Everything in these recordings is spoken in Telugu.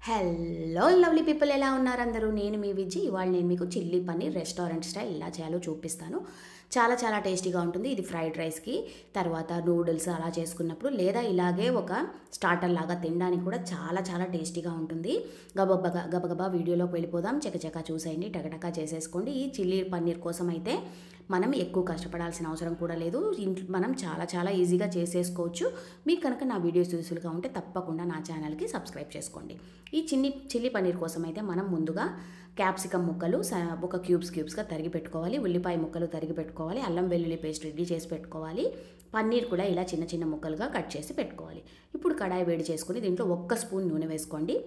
హలో లవ్లీ పీపుల్, ఎలా ఉన్నారు అందరూ? నేను మీ విజ్జి. ఇవాళ నేను మీకు చిల్లీ పన్నీర్ రెస్టారెంట్ స్టైల్ ఎలా చేయాలో చూపిస్తాను. చాలా చాలా టేస్టీగా ఉంటుంది. ఇది ఫ్రైడ్ రైస్కి, తర్వాత నూడిల్స్ అలా చేసుకున్నప్పుడు, లేదా ఇలాగే ఒక స్టార్టర్ లాగా తినడానికి కూడా చాలా చాలా టేస్టీగా ఉంటుంది. గబగబా వీడియోలోకి వెళ్ళిపోదాం. చకచకా చూసేయండి, టకటకా చేసేసుకోండి. ఈ చిల్లీ పన్నీర్ కోసం అయితే మనం ఎక్కువ కష్టపడాల్సిన అవసరం కూడా లేదు. మనం చాలా చాలా ఈజీగా చేసేసుకోవచ్చు. మీకు కనుక నా వీడియోస్ యూస్ఫుల్గా ఉంటే తప్పకుండా నా ఛానల్కి సబ్స్క్రైబ్ చేసుకోండి. ఈ చిల్లీ పన్నీర్ కోసం అయితే మనం ముందుగా క్యాప్సికమ్ ముక్కలు ఒక క్యూబ్స్గా తరిగి పెట్టుకోవాలి. ఉల్లిపాయ ముక్కలు తరిగి పెట్టుకోవాలి. అల్లం వెల్లుల్లి పేస్ట్ రెడీ చేసి పెట్టుకోవాలి. పన్నీర్ కూడా ఇలా చిన్న చిన్న ముక్కలుగా కట్ చేసి పెట్టుకోవాలి. ఇప్పుడు కడాయి వేడి చేసుకుని దీంట్లో 1 స్పూన్ నూనె వేసుకోండి.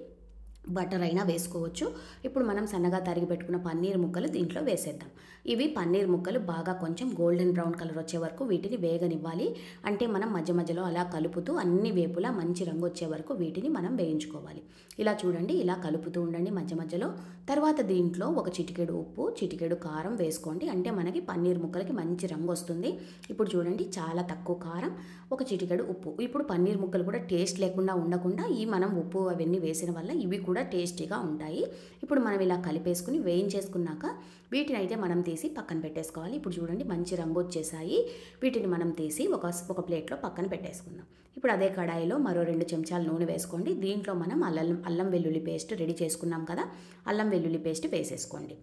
బటర్ అయినా వేసుకోవచ్చు. ఇప్పుడు మనం సన్నగా తరిగి పెట్టుకున్న పన్నీర్ ముక్కలు దీంట్లో వేసేద్దాం. ఇవి పన్నీర్ ముక్కలు బాగా కొంచెం గోల్డెన్ బ్రౌన్ కలర్ వచ్చే వరకు వీటిని వేగనివ్వాలి. అంటే మనం మధ్య మధ్యలో అలా కలుపుతూ అన్ని వేపులా మంచి రంగు వచ్చే వరకు వీటిని మనం వేయించుకోవాలి. ఇలా చూడండి, ఇలా కలుపుతూ ఉండండి మధ్య మధ్యలో. తర్వాత దీంట్లో ఒక చిటికెడు ఉప్పు, చిటికెడు కారం వేసుకోండి. అంటే మనకి పన్నీర్ ముక్కలకి మంచి రంగు వస్తుంది. ఇప్పుడు చూడండి, చాలా తక్కువ కారం, ఒక చిటికెడు ఉప్పు. ఇప్పుడు పన్నీర్ ముక్కలు కూడా టేస్ట్ లేకుండా ఉండకుండా ఈ మనం ఉప్పు అవన్నీ వేసిన వల్ల ఇవి కూడా టేస్టీగా ఉంటాయి. ఇప్పుడు మనం ఇలా కలిపేసుకుని వేయించేసుకున్నాక వీటిని అయితే మనం తీసి పక్కన పెట్టేసుకోవాలి. ఇప్పుడు చూడండి, మంచి రంగు వచ్చేసాయి. వీటిని మనం తీసి ఒక ప్లేట్లో పక్కన పెట్టేసుకుందాం. ఇప్పుడు అదే కడాయిలో మరో 2 చెంచాలు నూనె వేసుకోండి. దీంట్లో మనం అల్లం వెల్లుల్లి పేస్ట్ రెడీ చేసుకున్నాం కదా, అల్లం వెల్లుల్లి పేస్ట్ వేసేసుకోండి.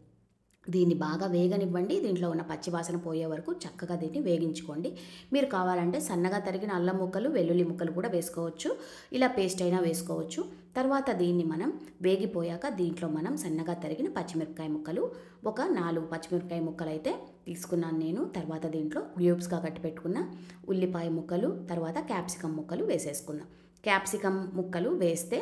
దీన్ని బాగా వేగనివ్వండి. దీంట్లో ఉన్న పచ్చివాసన పోయే వరకు చక్కగా దీన్ని వేగించుకోండి. మీరు కావాలంటే సన్నగా తరిగిన అల్లం ముక్కలు, వెల్లుల్లి ముక్కలు కూడా వేసుకోవచ్చు. ఇలా పేస్ట్ అయినా వేసుకోవచ్చు. తర్వాత దీన్ని మనం వేగిపోయాక దీంట్లో మనం సన్నగా తరిగిన పచ్చిమిరపకాయ ముక్కలు, ఒక 4 పచ్చిమిరపకాయ ముక్కలు అయితే తీసుకున్నాను నేను. తర్వాత దీంట్లో క్యూబ్స్గా కట్టి పెట్టుకున్న ఉల్లిపాయ ముక్కలు, తర్వాత క్యాప్సికమ్ ముక్కలు వేసేసుకుందాం. క్యాప్సికమ్ ముక్కలు వేస్తే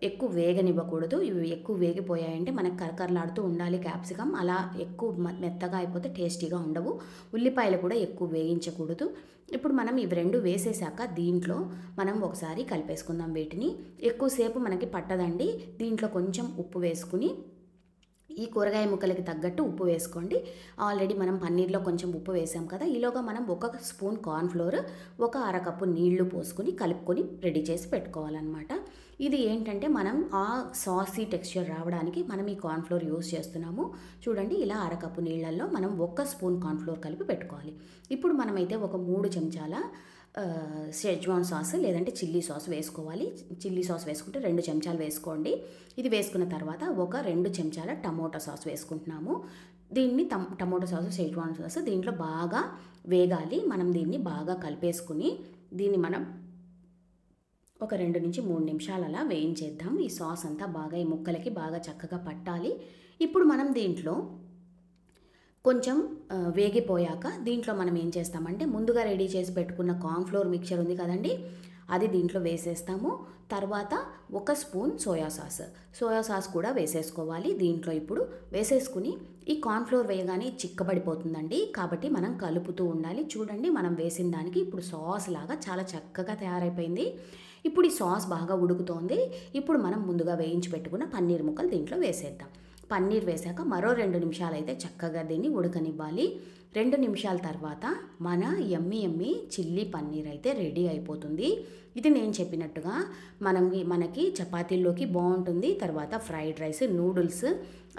ఎక్కువ వేగనివ్వకూడదు. ఇవి ఎక్కువ వేగిపోయాయంటే మనకు కరకరలాడుతూ ఉండాలి క్యాప్సికమ్. అలా ఎక్కువ మెత్తగా అయిపోతే టేస్టీగా ఉండవు. ఉల్లిపాయలు కూడా ఎక్కువ వేయించకూడదు. ఇప్పుడు మనం ఇవి 2 వేసేసాక దీంట్లో మనం ఒకసారి కలిపేసుకుందాం. వీటిని ఎక్కువసేపు మనకి పట్టదండి. దీంట్లో కొంచెం ఉప్పు వేసుకుని, ఈ కూరగాయ ముక్కలకి తగ్గట్టు ఉప్పు వేసుకోండి. ఆల్రెడీ మనం పన్నీర్లో కొంచెం ఉప్పు వేసాం కదా. ఈలోగా మనం 1 స్పూన్ కార్న్ఫ్లోర్, ఒక అరకప్పు నీళ్లు పోసుకొని కలుపుకొని రెడీ చేసి పెట్టుకోవాలన్నమాట. ఇది ఏంటంటే మనం ఆ సాసీ టెక్స్చర్ రావడానికి మనం ఈ కార్న్ఫ్లోర్ యూస్ చేస్తున్నాము. చూడండి, ఇలా అరకప్పు నీళ్ళల్లో మనం 1 స్పూన్ కార్న్ఫ్లోర్ కలిపి పెట్టుకోవాలి. ఇప్పుడు మనమైతే ఒక 3 చెంచాల షెజ్వాన్ సాస్ లేదంటే చిల్లీ సాస్ వేసుకోవాలి. చిల్లీ సాస్ వేసుకుంటే 2 చెంచాలు వేసుకోండి. ఇది వేసుకున్న తర్వాత ఒక 2 చెంచాల టమోటా సాస్ వేసుకుంటున్నాము. దీన్ని టమోటా సాస్, షెజ్వాన్ సాస్ దీంట్లో బాగా వేగాలి. మనం దీన్ని బాగా కలిపేసుకుని దీన్ని మనం ఒక 2 నుంచి 3 నిమిషాలు అలా వేయించేద్దాం. ఈ సాస్ అంతా బాగా ఈ ముక్కలకి బాగా చక్కగా పట్టాలి. ఇప్పుడు మనం దీంట్లో కొంచెం వేగిపోయాక దీంట్లో మనం ఏం చేస్తామంటే ముందుగా రెడీ చేసి పెట్టుకున్న కార్న్ఫ్లోర్ మిక్చర్ ఉంది కదండి, అది దీంట్లో వేసేస్తాము. తర్వాత 1 స్పూన్ సోయా సాస్ కూడా వేసేసుకోవాలి. దీంట్లో ఇప్పుడు వేసేసుకుని ఈ కార్న్ఫ్లోర్ వేయగానే చిక్కబడిపోతుందండి. కాబట్టి మనం కలుపుతూ ఉండాలి. చూడండి, మనం వేసిన దానికి ఇప్పుడు సాస్ లాగా చాలా చక్కగా తయారైపోయింది. ఇప్పుడు ఈ సాస్ బాగా ఉడుకుతోంది. ఇప్పుడు మనం ముందుగా వేయించి పెట్టుకున్న పన్నీర్ ముక్కలు దీంట్లో వేసేద్దాం. పన్నీర్ వేసాక మరో 2 నిమిషాలు అయితే చక్కగా దీన్ని ఉడకనివ్వాలి. 2 నిమిషాల తర్వాత మన యమ్మీ చిల్లీ పన్నీర్ అయితే రెడీ అయిపోతుంది. ఇది నేను చెప్పినట్టుగా మనకి చపాతీల్లోకి బాగుంటుంది. తర్వాత ఫ్రైడ్ రైస్, నూడిల్స్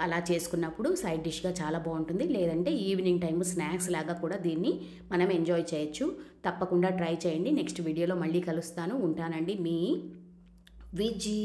అలా చేసుకున్నప్పుడు సైడ్ డిష్గా చాలా బాగుంటుంది. లేదంటే ఈవినింగ్ టైం స్నాక్స్ లాగా కూడా దీన్ని మనం ఎంజాయ్ చేయొచ్చు. తప్పకుండా ట్రై చేయండి. నెక్స్ట్ వీడియోలో మళ్ళీ కలుస్తాను. ఉంటానండి, మీ విజీ.